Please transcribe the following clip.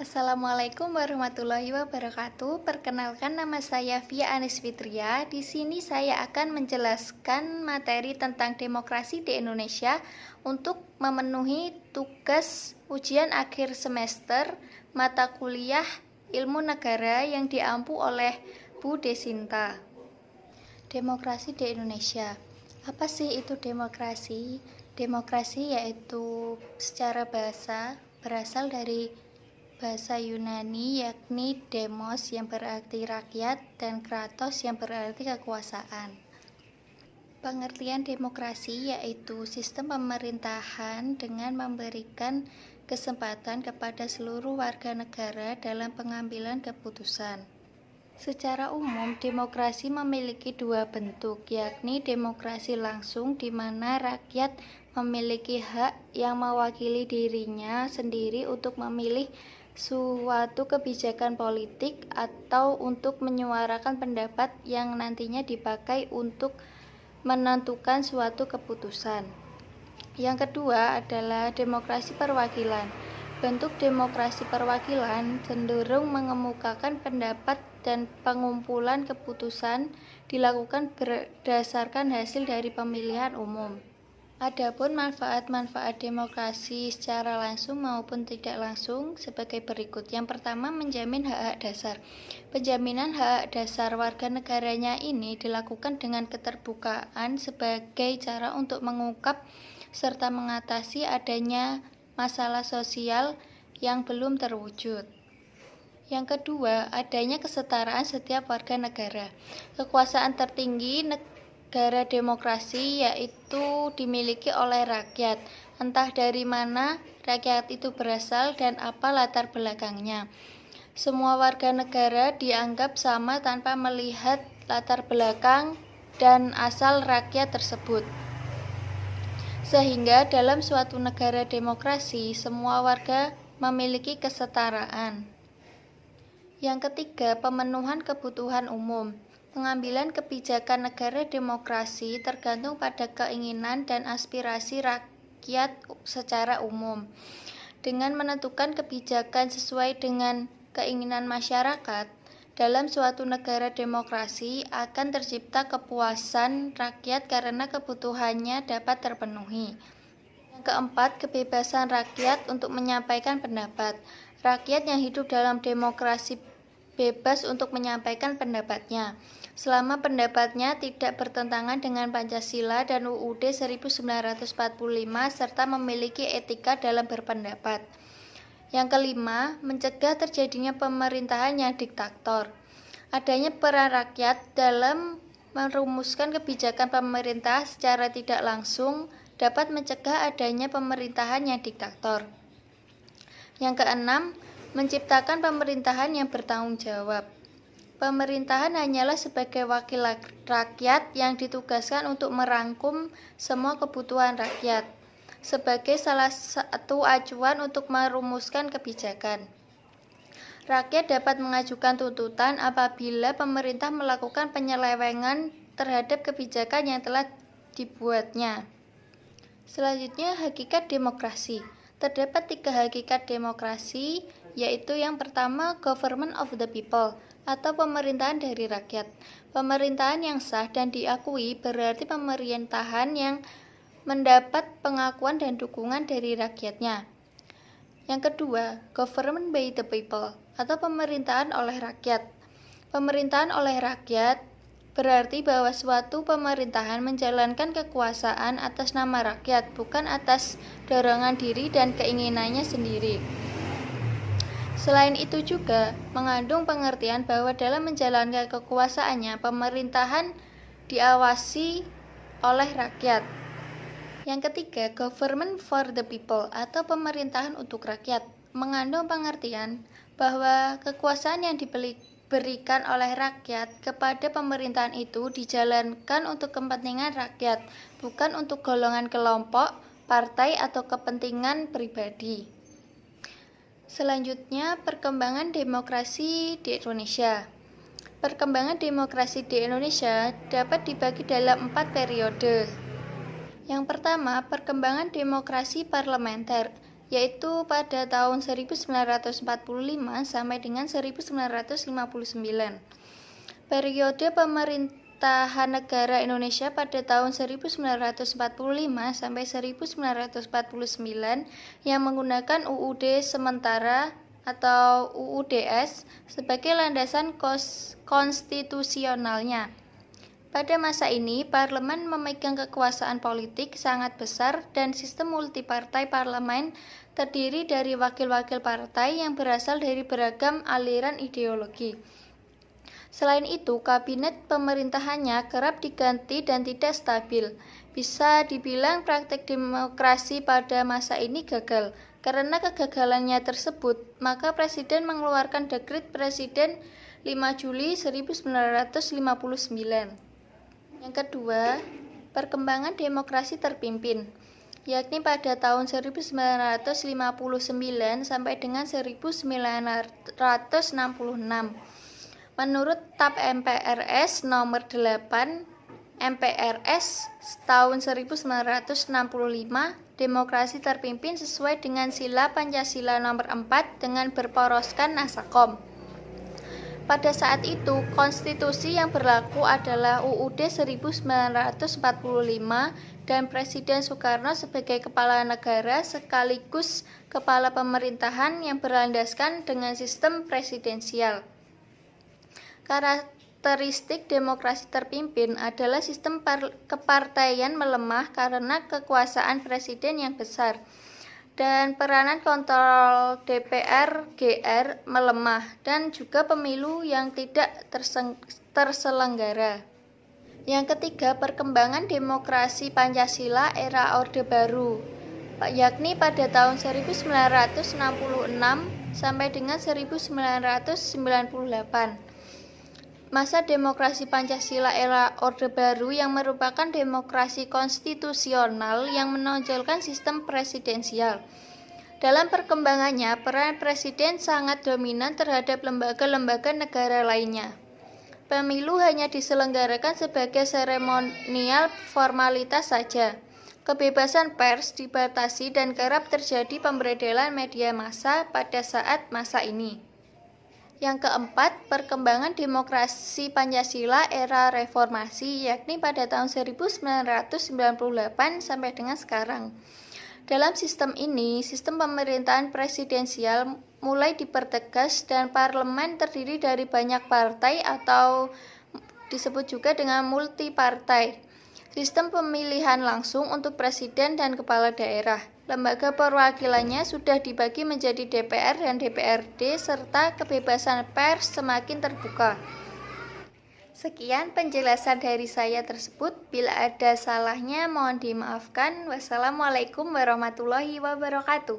Assalamualaikum warahmatullahi wabarakatuh. Perkenalkan, nama saya Via Anis Fitria. Di sini saya akan menjelaskan materi tentang demokrasi di Indonesia untuk memenuhi tugas ujian akhir semester mata kuliah Ilmu Negara yang diampu oleh Bu Desinta. Demokrasi di Indonesia. Apa sih itu demokrasi? Demokrasi yaitu secara bahasa berasal dari bahasa Yunani, yakni demos yang berarti rakyat dan kratos yang berarti kekuasaan. Pengertian demokrasi yaitu sistem pemerintahan dengan memberikan kesempatan kepada seluruh warga negara dalam pengambilan keputusan. Secara umum, demokrasi memiliki dua bentuk, yakni demokrasi langsung di mana rakyat memiliki hak yang mewakili dirinya sendiri untuk memilih suatu kebijakan politik atau untuk menyuarakan pendapat yang nantinya dipakai untuk menentukan suatu keputusan. Yang kedua adalah demokrasi perwakilan. Bentuk demokrasi perwakilan cenderung mengemukakan pendapat dan pengumpulan keputusan dilakukan berdasarkan hasil dari pemilihan umum. Adapun manfaat-manfaat demokrasi secara langsung maupun tidak langsung sebagai berikut. Yang pertama, menjamin hak-hak dasar. Penjaminan hak dasar warga negaranya ini dilakukan dengan keterbukaan sebagai cara untuk mengungkap serta mengatasi adanya masalah sosial yang belum terwujud. Yang kedua, adanya kesetaraan setiap warga negara. Kekuasaan tertinggi negara demokrasi yaitu dimiliki oleh rakyat, entah dari mana rakyat itu berasal dan apa latar belakangnya. Semua warga negara dianggap sama tanpa melihat latar belakang dan asal rakyat tersebut. Sehingga dalam suatu negara demokrasi, semua warga memiliki kesetaraan. Yang ketiga, pemenuhan kebutuhan umum. Pengambilan kebijakan negara demokrasi tergantung pada keinginan dan aspirasi rakyat secara umum. Dengan menentukan kebijakan sesuai dengan keinginan masyarakat, dalam suatu negara demokrasi akan tercipta kepuasan rakyat karena kebutuhannya dapat terpenuhi. Yang keempat, kebebasan rakyat untuk menyampaikan pendapat. Rakyat yang hidup dalam demokrasi bebas untuk menyampaikan pendapatnya, selama pendapatnya tidak bertentangan dengan Pancasila dan UUD 1945 serta memiliki etika dalam berpendapat. Yang kelima, mencegah terjadinya pemerintahan yang diktator. Adanya peran rakyat dalam merumuskan kebijakan pemerintah secara tidak langsung dapat mencegah adanya pemerintahan yang diktator. Yang keenam, menciptakan pemerintahan yang bertanggung jawab. Pemerintahan hanyalah sebagai wakil rakyat yang ditugaskan untuk merangkum semua kebutuhan rakyat, sebagai salah satu acuan untuk merumuskan kebijakan. Rakyat dapat mengajukan tuntutan apabila pemerintah melakukan penyelewengan terhadap kebijakan yang telah dibuatnya. Selanjutnya, hakikat demokrasi. Terdapat 3 hakikat demokrasi, yaitu yang pertama, government of the people, atau pemerintahan dari rakyat. Pemerintahan yang sah dan diakui berarti pemerintahan yang mendapat pengakuan dan dukungan dari rakyatnya. Yang kedua, government by the people, atau pemerintahan oleh rakyat. Pemerintahan oleh rakyat berarti bahwa suatu pemerintahan menjalankan kekuasaan atas nama rakyat, bukan atas dorongan diri dan keinginannya sendiri. Selain itu juga mengandung pengertian bahwa dalam menjalankan kekuasaannya, pemerintahan diawasi oleh rakyat. Yang ketiga, government for the people, atau pemerintahan untuk rakyat, mengandung pengertian bahwa kekuasaan yang diberikan oleh rakyat kepada pemerintahan itu dijalankan untuk kepentingan rakyat, bukan untuk golongan kelompok, partai, atau kepentingan pribadi. Selanjutnya, perkembangan demokrasi di Indonesia. Perkembangan demokrasi di Indonesia dapat dibagi dalam 4 periode. Yang pertama, perkembangan demokrasi parlementer, yaitu pada tahun 1945 sampai dengan 1959. Periode pemerintahan negara Indonesia pada tahun 1945 sampai 1949 yang menggunakan UUD sementara atau UUDS sebagai landasan konstitusionalnya. Pada masa ini, parlemen memegang kekuasaan politik sangat besar dan sistem multipartai parlemen terdiri dari wakil-wakil partai yang berasal dari beragam aliran ideologi. Selain itu, kabinet pemerintahannya kerap diganti dan tidak stabil. Bisa dibilang praktek demokrasi pada masa ini gagal. Karena kegagalannya tersebut, maka Presiden mengeluarkan Dekret Presiden 5 Juli 1959. Yang kedua, perkembangan demokrasi terpimpin, yakni pada tahun 1959 sampai dengan 1966. Menurut TAP MPRS nomor 8 MPRS tahun 1965, demokrasi terpimpin sesuai dengan Sila Pancasila nomor 4 dengan berporoskan Nasakom. Pada saat itu, konstitusi yang berlaku adalah UUD 1945 dan Presiden Soekarno sebagai kepala negara sekaligus kepala pemerintahan yang berlandaskan dengan sistem presidensial. Karakteristik demokrasi terpimpin adalah sistem kepartaian melemah karena kekuasaan presiden yang besar. Dan peranan kontrol DPR GR melemah dan juga pemilu yang tidak terselenggara. Yang ketiga, perkembangan demokrasi Pancasila era Orde Baru, yakni pada tahun 1966 sampai dengan 1998. Masa demokrasi Pancasila era Orde Baru yang merupakan demokrasi konstitusional yang menonjolkan sistem presidensial. Dalam perkembangannya, peran presiden sangat dominan terhadap lembaga-lembaga negara lainnya. Pemilu hanya diselenggarakan sebagai seremonial formalitas saja. Kebebasan pers dibatasi dan kerap terjadi pemberedelan media massa pada saat masa ini. Yang keempat, perkembangan demokrasi Pancasila era reformasi, yakni pada tahun 1998 sampai dengan sekarang. Dalam sistem ini, sistem pemerintahan presidensial mulai dipertegas dan parlemen terdiri dari banyak partai atau disebut juga dengan multipartai. Sistem pemilihan langsung untuk presiden dan kepala daerah. Lembaga perwakilannya sudah dibagi menjadi DPR dan DPRD serta kebebasan pers semakin terbuka. Sekian penjelasan dari saya tersebut. Bila ada salahnya mohon dimaafkan. Wassalamualaikum warahmatullahi wabarakatuh.